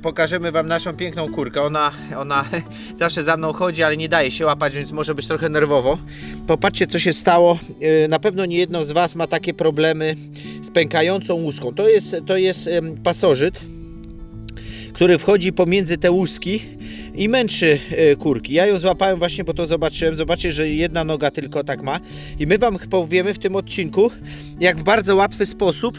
pokażemy wam naszą piękną kurkę. Ona zawsze za mną chodzi, ale nie daje się łapać, więc może być trochę nerwowo. Popatrzcie, co się stało. Na pewno nie jedno z was ma takie problemy z pękającą łuską. To jest pasożyt, który wchodzi pomiędzy te łuski i męczy kurki. Ja ją złapałem właśnie, bo to zobaczyłem. Zobaczcie, że jedna noga tylko tak ma. I my wam powiemy w tym odcinku, jak w bardzo łatwy sposób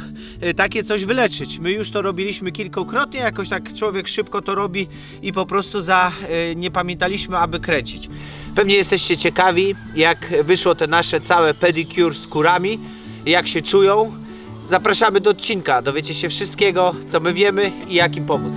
takie coś wyleczyć. My już to robiliśmy kilkukrotnie, jakoś tak człowiek szybko to robi i po prostu nie pamiętaliśmy, aby kręcić. Pewnie jesteście ciekawi, jak wyszło te nasze całe pedicure z kurami, jak się czują. Zapraszamy do odcinka, dowiecie się wszystkiego, co my wiemy i jak im pomóc.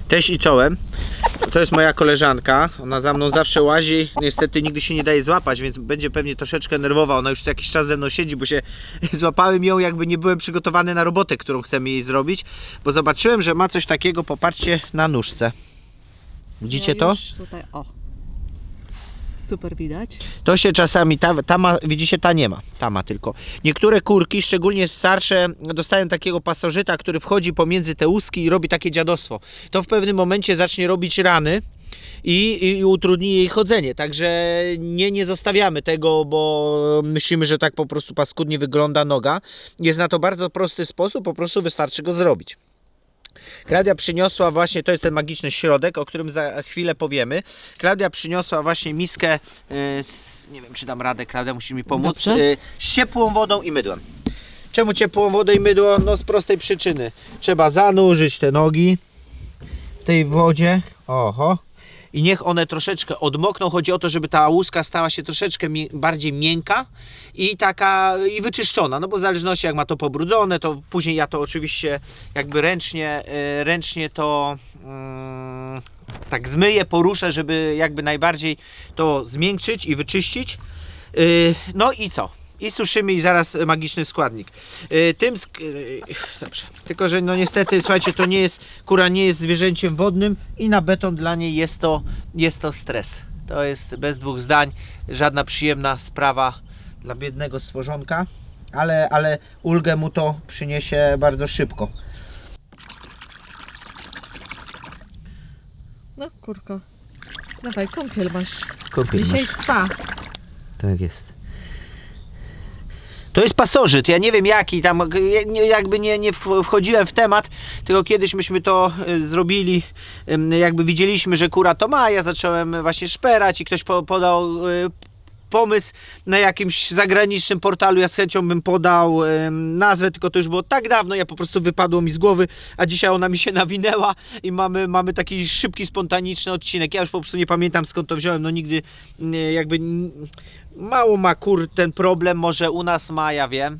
Cześć i czołem. To jest moja koleżanka. Ona za mną zawsze łazi. Niestety nigdy się nie daje złapać, więc będzie pewnie troszeczkę nerwowa. Ona już tu jakiś czas ze mną siedzi, bo się złapałem ją, jakby nie byłem przygotowany na robotę, którą chcemy jej zrobić. Bo zobaczyłem, że ma coś takiego, popatrzcie, na nóżce. Widzicie to? Tutaj, o. Super widać. To się czasami, ta ma, widzicie, ta nie ma, ta ma tylko. Niektóre kurki, szczególnie starsze, dostają takiego pasożyta, który wchodzi pomiędzy te łuski i robi takie dziadostwo. To w pewnym momencie zacznie robić rany i utrudni jej chodzenie. Także nie zostawiamy tego, bo myślimy, że tak po prostu paskudnie wygląda noga. Jest na to bardzo prosty sposób, po prostu wystarczy go zrobić. Klaudia przyniosła właśnie, to jest ten magiczny środek, o którym za chwilę powiemy. Klaudia przyniosła właśnie miskę, nie wiem, czy dam radę, Klaudia, musisz mi pomóc, z ciepłą wodą i mydłem. Czemu ciepłą wodę i mydło? No z prostej przyczyny. Trzeba zanurzyć te nogi w tej wodzie. Oho. I niech one troszeczkę odmokną. Chodzi o to, żeby ta łuska stała się troszeczkę bardziej miękka i taka i wyczyszczona. No bo w zależności jak ma to pobrudzone, to później ja to oczywiście jakby ręcznie to tak zmyję, poruszę, żeby jakby najbardziej to zmiękczyć i wyczyścić. No i co? I suszymy i zaraz magiczny składnik. Dobrze. Tylko że no niestety, słuchajcie, to nie jest, kura nie jest zwierzęciem wodnym i na beton dla niej jest to stres. To jest bez dwóch zdań żadna przyjemna sprawa dla biednego stworzonka, ale ulgę mu to przyniesie bardzo szybko. No kurko, dawaj, kąpiel masz. Kąpiel Dzisiaj masz. spa. Tak jest. To jest pasożyt, ja nie wiem jaki, tam jakby nie wchodziłem w temat, tylko kiedyś myśmy to zrobili, jakby widzieliśmy, że kura to ma, ja zacząłem właśnie szperać i ktoś podał pomysł na jakimś zagranicznym portalu, ja z chęcią bym podał nazwę, tylko to już było tak dawno, ja po prostu wypadło mi z głowy, a dzisiaj ona mi się nawinęła i mamy taki szybki, spontaniczny odcinek. Ja już po prostu nie pamiętam, skąd to wziąłem, no nigdy jakby mało ma kur ten problem, może u nas ma, ja wiem,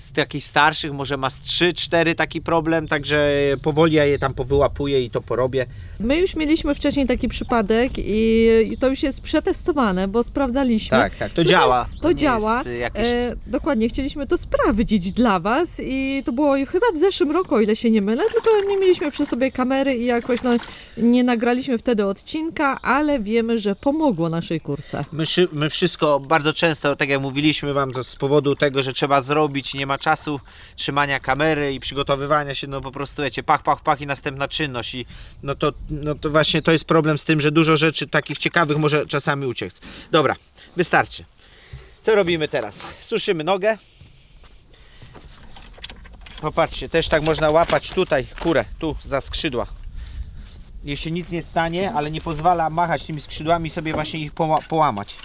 z takich starszych może ma z 3-4 taki problem, także powoli ja je tam powyłapuję i to porobię. My już mieliśmy wcześniej taki przypadek i to już jest przetestowane, bo sprawdzaliśmy. Tak, to działa. To nie działa. jest jakieś... Dokładnie, chcieliśmy to sprawdzić dla Was i to było chyba w zeszłym roku, o ile się nie mylę, tylko nie mieliśmy przy sobie kamery i jakoś nie nagraliśmy wtedy odcinka, ale wiemy, że pomogło naszej kurce. My wszystko bardzo często, tak jak mówiliśmy Wam, to z powodu tego, że trzeba zrobić, nie ma czasu trzymania kamery i przygotowywania się, no po prostu wiecie, pach i następna czynność i no to właśnie to jest problem z tym, że dużo rzeczy takich ciekawych może czasami uciec. Dobra, wystarczy. Co robimy teraz? Suszymy nogę. Popatrzcie, też tak można łapać tutaj kurę, tu za skrzydła. Jeśli nic nie stanie, ale nie pozwala machać tymi skrzydłami, sobie właśnie ich połamać.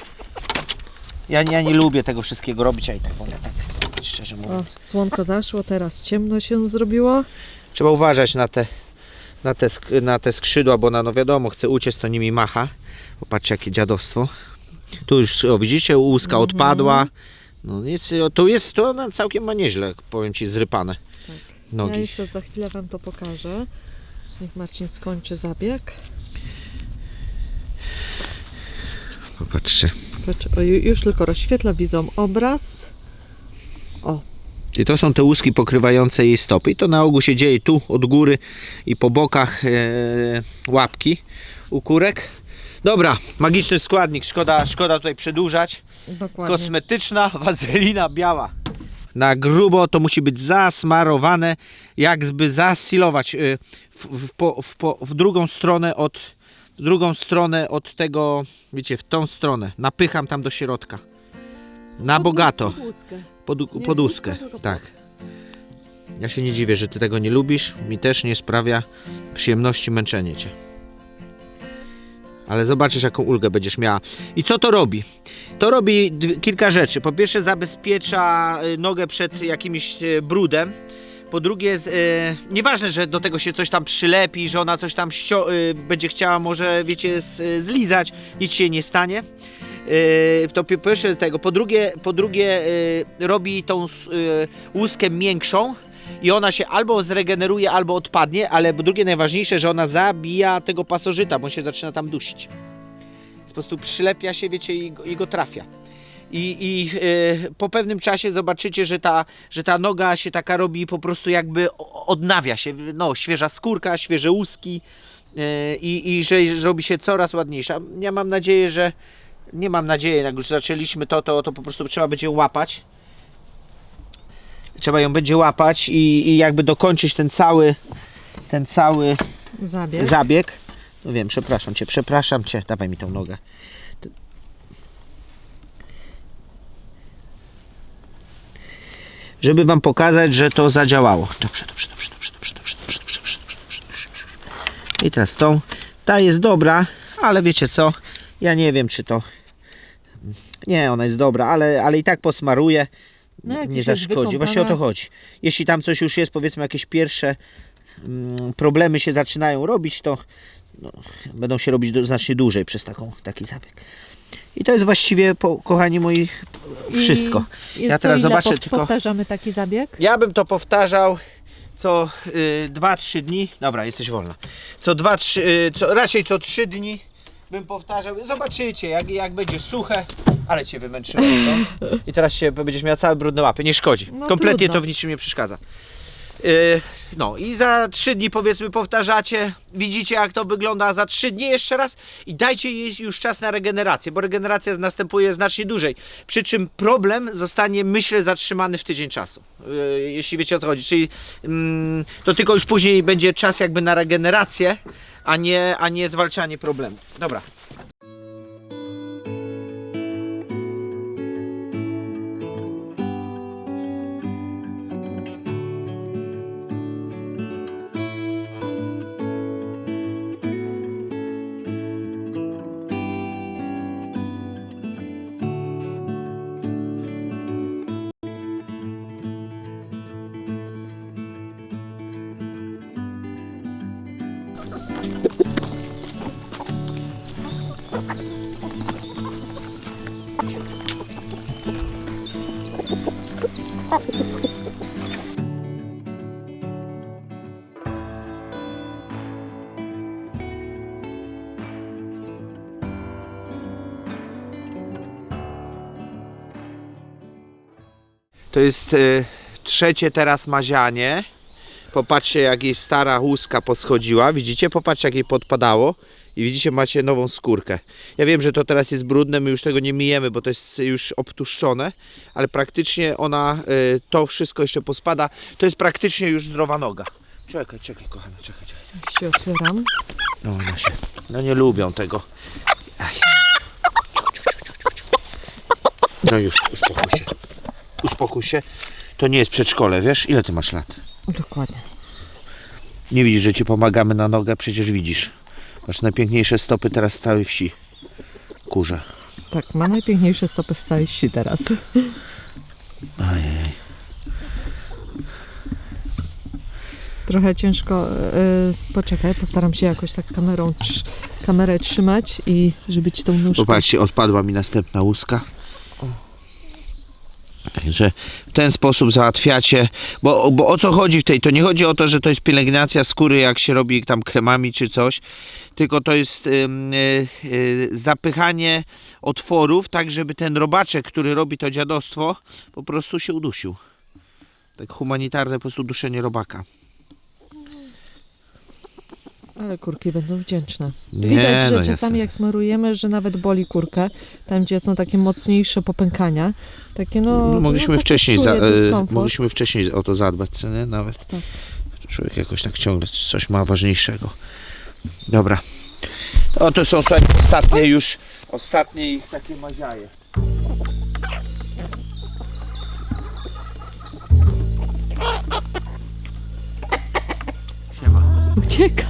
Ja nie lubię tego wszystkiego robić, a i tak wolę tak zrobić, szczerze O, mówiąc. słonko zaszło, teraz ciemno się zrobiło. Trzeba uważać na te skrzydła, bo no wiadomo, chce uciec, to nimi macha. Popatrzcie, jakie dziadostwo. Tu już, o, widzicie, łuska odpadła. No to ona całkiem ma nieźle, powiem Ci, zrypane Ja nogi. jeszcze za chwilę Wam to pokażę. Niech Marcin skończy zabieg. Popatrzcie. O, już tylko rozświetla, widzą obraz. O, I to są te łuski pokrywające jej stopy. I to na ogół się dzieje tu od góry i po bokach łapki u kurek. Dobra, magiczny składnik, szkoda tutaj przedłużać. dokładnie. Kosmetyczna wazelina biała. Na grubo to musi być zasmarowane, jakby zasilować w drugą stronę od tego, wiecie, w tą stronę. Napycham tam do środka. Na bogato. Pod łuskę. Pod łuskę, tak. Ja się nie dziwię, że Ty tego nie lubisz. Mi też nie sprawia przyjemności męczenie Cię. Ale zobaczysz, jaką ulgę będziesz miała. I co to robi? To robi kilka rzeczy. Po pierwsze, zabezpiecza nogę przed jakimś brudem. Po drugie, nieważne, że do tego się coś tam przylepi, że ona coś tam będzie chciała może, wiecie, zlizać. Nic się nie stanie. To pierwsze z tego. Po drugie robi tą łuskę miększą i ona się albo zregeneruje, albo odpadnie, ale po drugie najważniejsze, że ona zabija tego pasożyta, bo on się zaczyna tam dusić. Po prostu przylepia się, wiecie, i go trafia. I po pewnym czasie zobaczycie, że ta noga się taka robi, po prostu jakby odnawia się, no, świeża skórka, świeże łuski i że robi się coraz ładniejsza. Ja mam nadzieję, że nie mam nadziei, jak już zaczęliśmy to po prostu trzeba będzie łapać. Trzeba ją będzie łapać i jakby dokończyć ten cały zabieg. No wiem, przepraszam cię, dawaj mi tą nogę. Żeby Wam pokazać, że to zadziałało. Dobrze. I teraz ta jest dobra, ale wiecie co? Ja nie wiem, czy to... Nie, ona jest dobra, ale i tak posmaruję. No, nie zaszkodzi. Właśnie o to chodzi. Jeśli tam coś już jest, powiedzmy jakieś pierwsze problemy się zaczynają robić, to będą się robić znacznie dłużej przez taki zabieg. I to jest właściwie, kochani moi, wszystko. Ja teraz zobaczę tylko... Powtarzamy taki zabieg? Ja bym to powtarzał co 2-3 dni. Dobra, jesteś wolna. Raczej co 3 dni bym powtarzał. Zobaczycie, jak będzie suche. Ale Cię wymęczyłem, co? I teraz będziesz miała całe brudne łapy. Nie szkodzi. No, kompletnie trudno. to w niczym nie przeszkadza. No i za 3 dni, powiedzmy, powtarzacie. Widzicie, jak to wygląda za 3 dni jeszcze raz. I dajcie jej już czas na regenerację, bo regeneracja następuje znacznie dłużej. Przy czym problem zostanie, myślę, zatrzymany w tydzień czasu. Jeśli wiecie, o co chodzi. Czyli to tylko już później będzie czas jakby na regenerację, a nie zwalczanie problemu. Dobra. To jest trzecie teraz mazianie. Popatrzcie, jak jej stara łuska poschodziła. Widzicie? Popatrzcie, jak jej podpadało. I widzicie, macie nową skórkę. Ja wiem, że to teraz jest brudne, my już tego nie myjemy, bo to jest już obtłuszczone, ale praktycznie ona, to wszystko jeszcze pospada. To jest praktycznie już zdrowa noga. Czekaj, kochana, czekaj. Już się otwieram. No, no nie lubią tego. Aj. No już, uspokój się. To nie jest przedszkole, wiesz? Ile ty masz lat? Dokładnie. Nie widzisz, że ci pomagamy na nogę? Przecież widzisz. Masz najpiękniejsze stopy teraz z całej wsi. Kurze. Tak, ma najpiękniejsze stopy w całej wsi teraz. Ajej. Trochę ciężko, poczekaj, postaram się jakoś tak kamerę trzymać i żeby ci tą nóżkę... Popatrzcie, odpadła mi następna łuska. Także w ten sposób załatwiacie, bo o co chodzi w tej, to nie chodzi o to, że to jest pielęgnacja skóry, jak się robi tam kremami czy coś, tylko to jest zapychanie otworów, tak żeby ten robaczek, który robi to dziadostwo, po prostu się udusił. Tak humanitarne po prostu duszenie robaka. Ale kurki będą wdzięczne. Nie, Widać, że no czasami jasne. jak smarujemy, że nawet boli kurkę, tam gdzie są takie mocniejsze popękania, takie no... Mogliśmy no, wcześniej, czuje dyskomfort. mogliśmy wcześniej o to zadbać, co nie? Nawet. Tak. Człowiek jakoś tak ciągle coś ma ważniejszego. Dobra. To są, słuchajcie, ostatnie ich takie maziaje. Siema. Ucieka.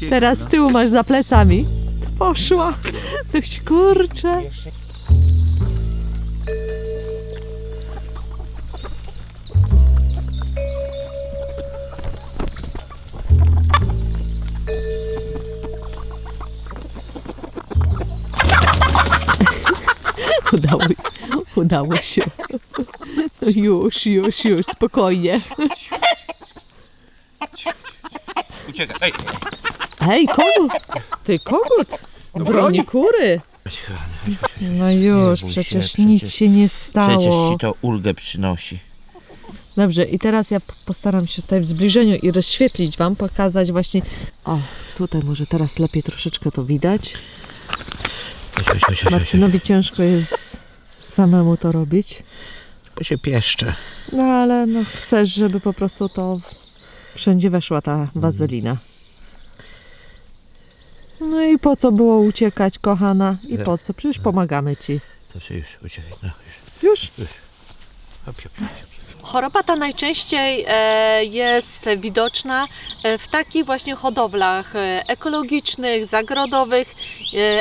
Teraz z tyłu masz za plecami. Poszła. Coś kurczę. Udało się. Już, spokojnie. Uciekaj, ej! Hej, kogut! Ty kogut! Broni kury! No już, bój się, przecież nic się nie stało. Przecież ci to ulgę przynosi. Dobrze, i teraz ja postaram się tutaj w zbliżeniu i rozświetlić wam, pokazać właśnie... O, tutaj może teraz lepiej troszeczkę to widać. Marcinowi ciężko jest samemu to robić. To się pieszcze. No ale no chcesz, żeby po prostu to wszędzie weszła ta wazelina. No i po co było uciekać, kochana? I po co? Przecież pomagamy ci. To się już, uciekaj, no Już? Hop. Choroba ta najczęściej jest widoczna w takich właśnie hodowlach ekologicznych, zagrodowych,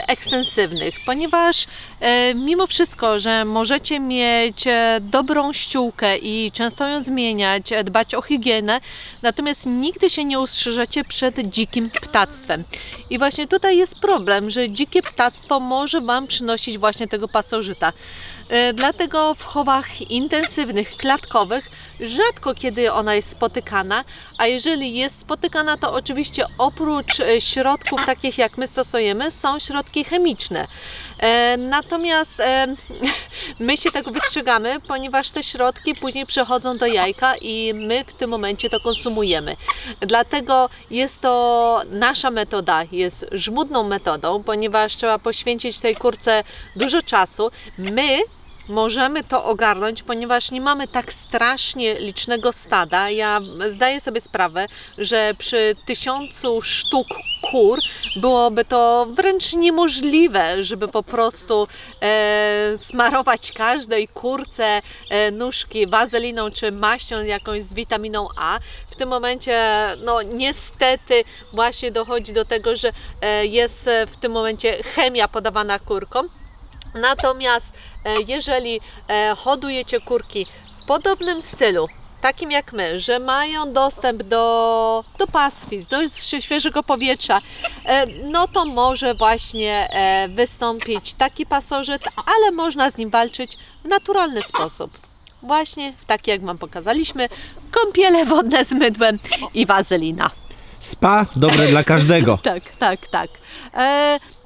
ekstensywnych, ponieważ mimo wszystko, że możecie mieć dobrą ściółkę i często ją zmieniać, dbać o higienę, natomiast nigdy się nie ustrzeżecie przed dzikim ptactwem. I właśnie tutaj jest problem, że dzikie ptactwo może Wam przynosić właśnie tego pasożyta. Dlatego w chowach intensywnych, klatkowych rzadko kiedy ona jest spotykana, a jeżeli jest spotykana, to oczywiście oprócz środków takich jak my stosujemy, są środki chemiczne. Natomiast my się tego wystrzegamy, ponieważ te środki później przechodzą do jajka i my w tym momencie to konsumujemy. Dlatego jest to nasza metoda, jest żmudną metodą, ponieważ trzeba poświęcić tej kurce dużo czasu. My możemy to ogarnąć, ponieważ nie mamy tak strasznie licznego stada. Ja zdaję sobie sprawę, że przy 1000 sztuk kur byłoby to wręcz niemożliwe, żeby po prostu smarować każdej kurce nóżki wazeliną czy maścią jakąś z witaminą A. W tym momencie no niestety właśnie dochodzi do tego, że jest w tym momencie chemia podawana kurkom. Natomiast jeżeli hodujecie kurki w podobnym stylu, takim jak my, że mają dostęp do pastwisk, do świeżego powietrza, no to może właśnie wystąpić taki pasożyt, ale można z nim walczyć w naturalny sposób. Właśnie taki jak Wam pokazaliśmy, kąpiele wodne z mydłem i wazelina. Spa dobre dla każdego. Tak.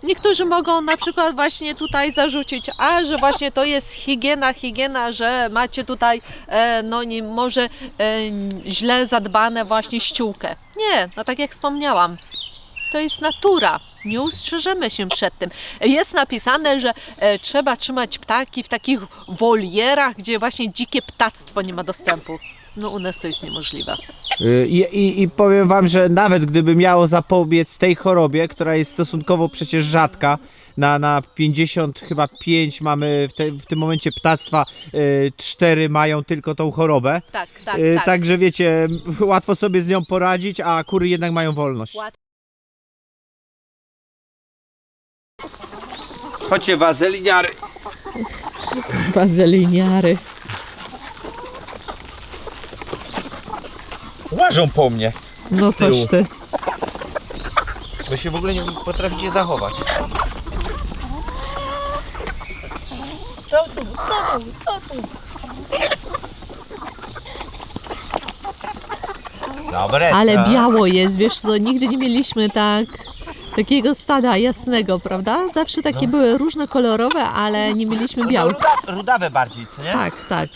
Niektórzy mogą na przykład właśnie tutaj zarzucić, że właśnie to jest higiena, że macie tutaj no nie, może źle zadbane właśnie ściółkę. Nie, no tak jak wspomniałam, to jest natura, nie ustrzeżemy się przed tym. Jest napisane, że trzeba trzymać ptaki w takich wolierach, gdzie właśnie dzikie ptactwo nie ma dostępu. No u nas to jest niemożliwe. I powiem wam, że nawet gdyby miało zapobiec tej chorobie, która jest stosunkowo przecież rzadka, na 50 chyba 5 mamy w tym momencie ptactwa, 4 mają tylko tą chorobę. Tak. Także wiecie, łatwo sobie z nią poradzić, a kury jednak mają wolność. Chodźcie, wazeliniary. Wazeliniary. Łażą po mnie, No z tyłu. coś ty. bo się w ogóle nie potraficie zachować. Dobre, Ale co? biało jest, wiesz co, nigdy nie mieliśmy takiego stada jasnego, prawda? Zawsze takie były różne kolorowe, ale nie mieliśmy białych. Rudawe bardziej, co nie? Tak.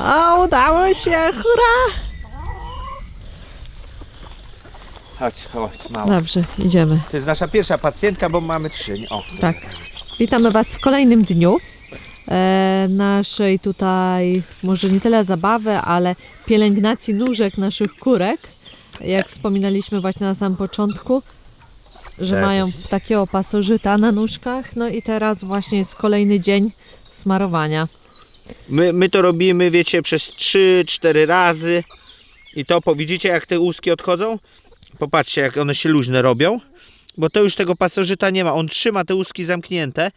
O, udało się, hurra! Chodź, mało. Dobrze, idziemy. To jest nasza pierwsza pacjentka, bo mamy 3. O. Tak. Witamy Was w kolejnym dniu naszej tutaj, może nie tyle zabawy, ale pielęgnacji nóżek naszych kurek. Jak wspominaliśmy właśnie na samym początku, że Tak mają jest. takiego pasożyta na nóżkach. No i teraz właśnie jest kolejny dzień smarowania. My to robimy, wiecie, przez 3-4 razy. I to, widzicie jak te łuski odchodzą? Popatrzcie jak one się luźne robią. Bo to już tego pasożyta nie ma. On trzyma te łuski zamknięte.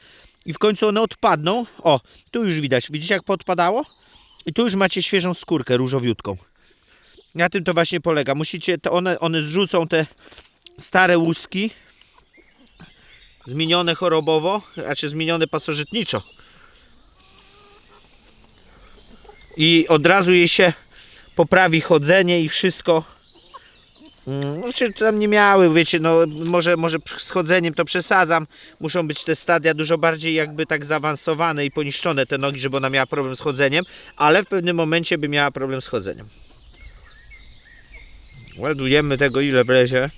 I w końcu one odpadną. O, tu już widać. Widzicie jak podpadało? I tu już macie świeżą skórkę różowiutką. Na tym to właśnie polega. Musicie, one zrzucą te stare łuski. Zmienione chorobowo, znaczy zmienione pasożytniczo. I od razu jej się poprawi chodzenie i wszystko. Znaczy tam nie miały, wiecie, no może z chodzeniem to przesadzam. Muszą być te stadia dużo bardziej jakby tak zaawansowane i poniszczone te nogi, żeby ona miała problem z chodzeniem, ale w pewnym momencie by miała problem z chodzeniem. Ładujemy tego ile wlezie.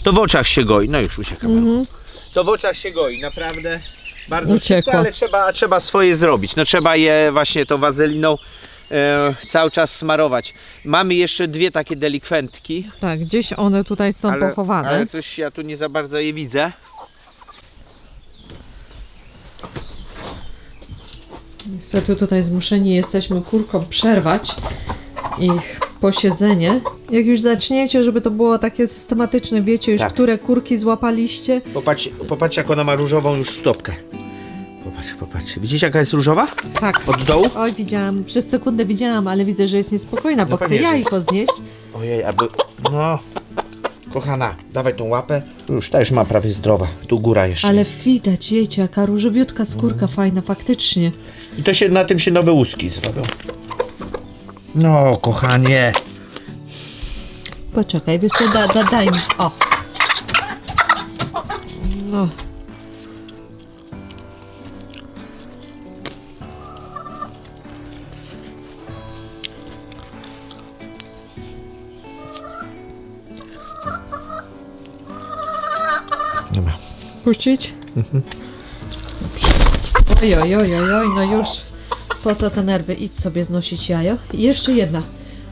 To w oczach się goi, no już uciekam. To w oczach się goi, naprawdę bardzo Uciekła. szybko, ale trzeba swoje zrobić. No trzeba je właśnie tą wazeliną cały czas smarować. Mamy jeszcze 2 takie delikwentki, Tak, gdzieś one tutaj są pochowane. ale coś ja tu nie za bardzo je widzę. Niestety tutaj zmuszeni jesteśmy kurkom przerwać ich posiedzenie. Jak już zaczniecie, żeby to było takie systematyczne, wiecie już, Tak. które kurki złapaliście. Popatrz jak ona ma różową już stopkę. Popatrz. Widzicie jaka jest różowa? Tak. Od dołu? Oj, widziałam, przez sekundę widziałam, ale widzę, że jest niespokojna, bo No chce pewnie, że jajko znieść. Ojej, aby... No... Kochana, dawaj tą łapę. Już ta już ma prawie zdrowa. Tu góra jeszcze Ale jest. widać, jejcie, jaka różowiutka skórka fajna, faktycznie. I to się na tym się nowe łuski zrobią. No, kochanie. Poczekaj, wiesz co, daj mi. O! No. Dobra. Puścić? Oj, no już. Po co te nerwy? Idź sobie znosić jajo. I jeszcze jedna.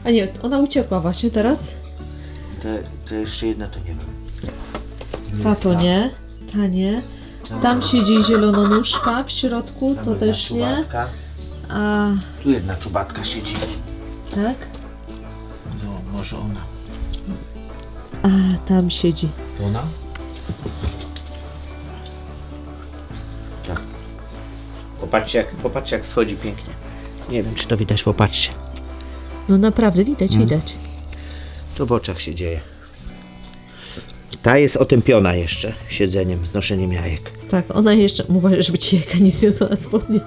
A nie, ona uciekła właśnie teraz. To jeszcze jedna to nie wiem. Ta to nie, ta nie. Tam siedzi zielononóżka w środku, to też nie. A Tu jedna czubatka siedzi. tak? No, może ona. A tam siedzi. To ona? Tak. Popatrzcie jak schodzi pięknie. Nie wiem czy to widać, popatrzcie. No naprawdę, widać, widać. To w oczach się dzieje. Ta jest otępiona jeszcze siedzeniem, znoszeniem jajek. Tak, ona jeszcze, mówię, żeby ci jaka nie zjadła spodnie.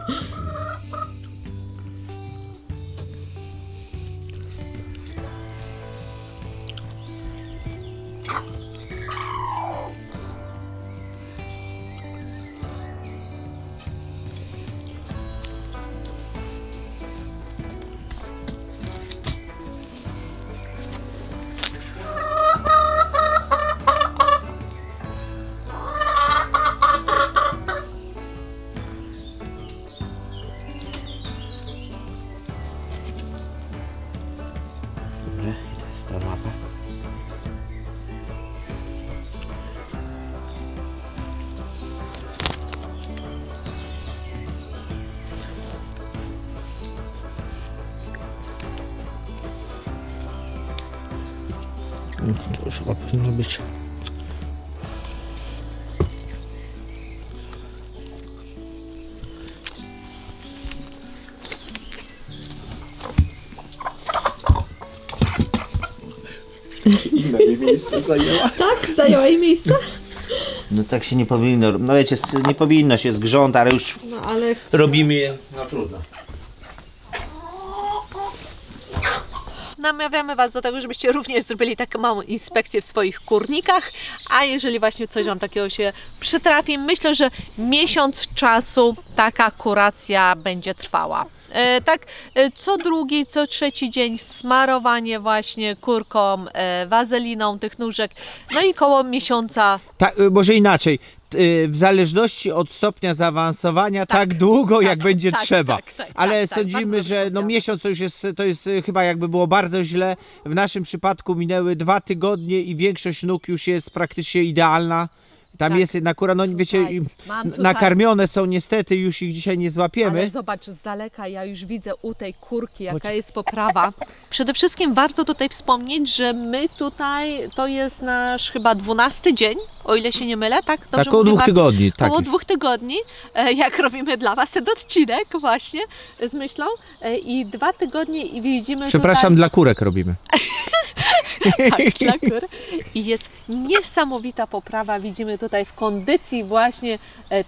Dobra, i teraz ta łapa. To już chyba powinno być. Inne miejsce zajęła. Tak, zajęła jej miejsce? No tak się nie powinno, no wiecie, nie powinno się zgrząt, ale już No ale robimy je, no trudno. Namawiamy Was do tego, żebyście również zrobili taką małą inspekcję w swoich kurnikach, a jeżeli właśnie coś Wam takiego się przytrafi, myślę, że miesiąc czasu taka kuracja będzie trwała. Co drugi, co trzeci dzień smarowanie właśnie kurką, wazeliną tych nóżek, no i koło miesiąca. Tak, może inaczej, w zależności od stopnia zaawansowania tak długo jak będzie trzeba. Ale bardzo sądzimy, dobrze że no powiedziane. miesiąc to jest chyba jakby było bardzo źle. W naszym przypadku minęły 2 tygodnie i większość nóg już jest praktycznie idealna. Tam Tak. jest jedna kura, no wiecie, Tutaj, mam tutaj. nakarmione są niestety, już ich dzisiaj nie złapiemy. Ale zobacz, z daleka ja już widzę u tej kurki, jaka jest poprawa. Przede wszystkim warto tutaj wspomnieć, że my tutaj, to jest nasz chyba 12 dzień, o ile się nie mylę, tak? Dobrze Tak, około mówię, 2 Bartek? tygodni. Tak Około jest. 2 tygodni, jak robimy dla Was ten odcinek właśnie z myślą. I 2 tygodnie i widzimy Przepraszam, dla kurek robimy. tutaj, tak, dla kur. I jest niesamowita poprawa, widzimy tutaj w kondycji właśnie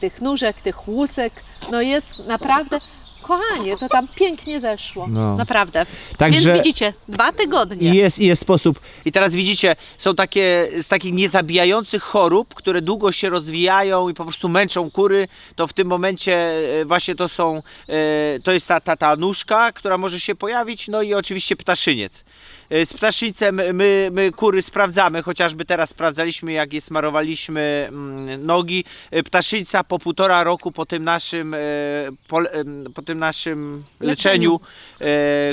tych nóżek, tych łusek. No jest naprawdę, kochanie, to tam pięknie zeszło. No. Naprawdę. Także Więc widzicie, 2 tygodnie. i jest sposób. I teraz widzicie, są takie z takich niezabijających chorób, które długo się rozwijają i po prostu męczą kury, to w tym momencie właśnie to jest ta nóżka, która może się pojawić, no i oczywiście ptaszyniec. Z ptaszyńcem my kury sprawdzamy, chociażby teraz sprawdzaliśmy, jak je smarowaliśmy nogi. Ptaszyńca po 1,5 roku po tym naszym leczeniu,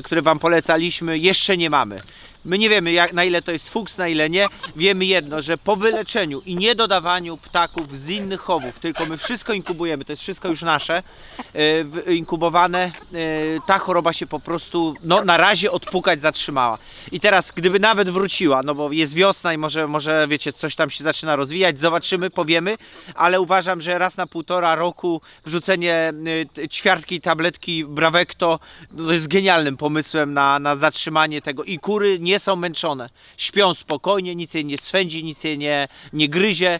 które Wam polecaliśmy, jeszcze nie mamy. My nie wiemy, na ile to jest fuks, na ile nie. Wiemy jedno, że po wyleczeniu i nie dodawaniu ptaków z innych chowów, tylko my wszystko inkubujemy, to jest wszystko już nasze, inkubowane, ta choroba się po prostu, no na razie odpukać zatrzymała. I teraz, gdyby nawet wróciła, no bo jest wiosna i może wiecie, coś tam się zaczyna rozwijać, zobaczymy, powiemy, ale uważam, że raz na 1,5 roku wrzucenie ćwiartki tabletki Bravecto, no to jest genialnym pomysłem na zatrzymanie tego i kury nie są męczone, śpią spokojnie, nic jej nie swędzi, nic jej nie gryzie,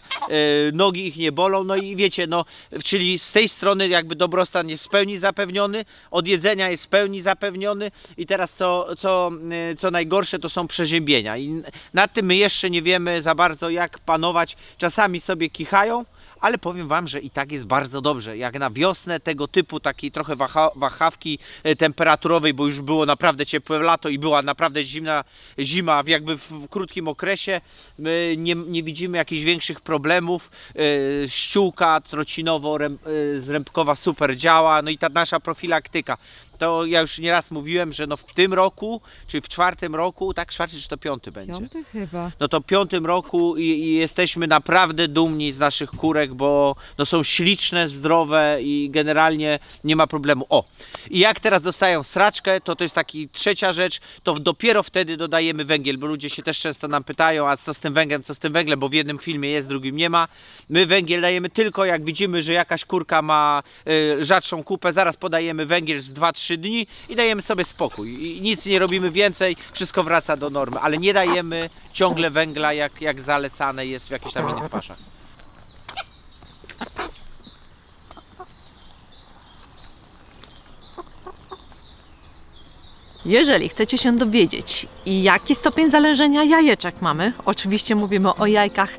nogi ich nie bolą, no i wiecie, no, czyli z tej strony jakby dobrostan jest w pełni zapewniony, od jedzenia jest w pełni zapewniony i teraz co najgorsze to są przeziębienia i nad tym my jeszcze nie wiemy za bardzo jak panować, czasami sobie kichają, ale powiem Wam, że i tak jest bardzo dobrze. Jak na wiosnę tego typu, takiej trochę wahawki temperaturowej, bo już było naprawdę ciepłe lato i była naprawdę zima jakby w krótkim okresie, my nie widzimy jakichś większych problemów. Ściółka trocinowo-zrębkowa super działa, no i ta nasza profilaktyka. to ja już nieraz mówiłem, że no w tym roku, czyli w 4. roku, tak 4. czy to 5. będzie? 5 chyba. No to w 5. roku i jesteśmy naprawdę dumni z naszych kurek, bo no są śliczne, zdrowe i generalnie nie ma problemu. O! I jak teraz dostają sraczkę, to jest taki trzecia rzecz, to dopiero wtedy dodajemy węgiel, bo ludzie się też często nam pytają, a co z tym węglem, co z tym węglem, bo w jednym filmie jest, w drugim nie ma. My węgiel dajemy tylko jak widzimy, że jakaś kurka ma rzadszą kupę, zaraz podajemy węgiel z 2-3 dni i dajemy sobie spokój. I nic nie robimy więcej, wszystko wraca do normy, ale nie dajemy ciągle węgla, jak zalecane jest w jakichś tam innych paszach. Jeżeli chcecie się dowiedzieć, jaki stopień zalężenia jajeczek mamy, oczywiście mówimy o jajkach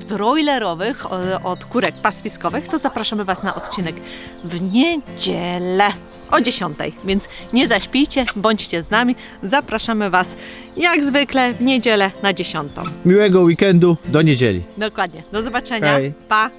broilerowych od kurek pastwiskowych, to zapraszamy Was na odcinek w niedzielę o 10, więc nie zaśpijcie, bądźcie z nami. Zapraszamy Was jak zwykle w niedzielę na 10. Miłego weekendu, do niedzieli. Dokładnie. Do zobaczenia. Hej. Pa!